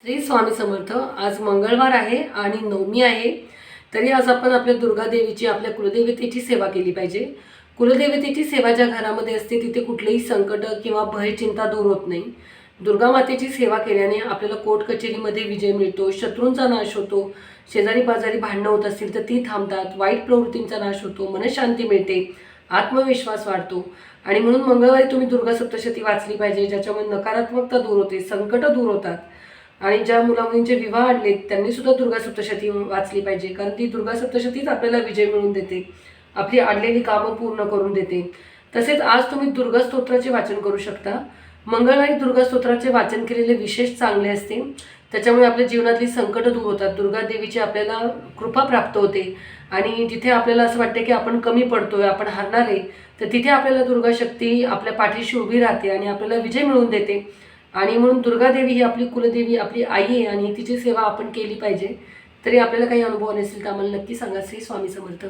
श्री स्वामी समर्थ। आज मंगळवार आहे आणि नवमी आहे, तरी आज आपण आपल्या दुर्गा देवीची, आपल्या कुलदेवतेची सेवा केली पाहिजे। कुलदेवतेची सेवा ज्या घरामध्ये असते तिथे कुठलेही संकट किंवा भय चिंता दूर होत नाही। दुर्गा मातेची सेवा केल्याने आपल्याला कोर्ट कचेरीमध्ये विजय मिळतो, शत्रूंचा नाश होतो, शेजारी पाजारी भांडणं होत असतील तर ती थांबतात, वाईट प्रवृत्तींचा नाश होतो, मनशांती मिळते, आत्मविश्वास वाढतो। आणि म्हणून मंगळवारी तुम्ही दुर्गा सप्तशती वाचली पाहिजे, ज्याच्यामुळे नकारात्मकता दूर होते, संकट दूर होतात। आणि ज्या मुलामुलींचे विवाह अडले त्यांनी सुद्धा दुर्गा सप्तशती वाचली पाहिजे, कारण ती दुर्गा सप्तशतीच आपल्याला विजय मिळवून देते, आपली अडलेली कामं पूर्ण करून देते। तसेच आज तुम्ही दुर्गा स्तोत्राचे वाचन करू शकता। मंगळवारी दुर्गा स्तोत्राचे वाचन केलेले विशेष चांगले असते, त्याच्यामुळे आपल्या जीवनातली संकट दूर होतात, दुर्गा देवीची आपल्याला कृपा प्राप्त होते। आणि जिथे आपल्याला असं वाटतं की आपण कमी पडतोय, आपण हारणार आहे, तर तिथे आपल्याला दुर्गा शक्ती आपल्या पाठीशी उभी राहते आणि आपल्याला विजय मिळवून देते। आणि म्हणून दुर्गा देवी ही आपली कुलदेवी, आपली आई आहे आणि तिची सेवा आपण केली पाहिजे। तरी आपल्याला काही अनुभव नसेल तर आम्हाला नक्की सांगा। श्री स्वामी समर्थ।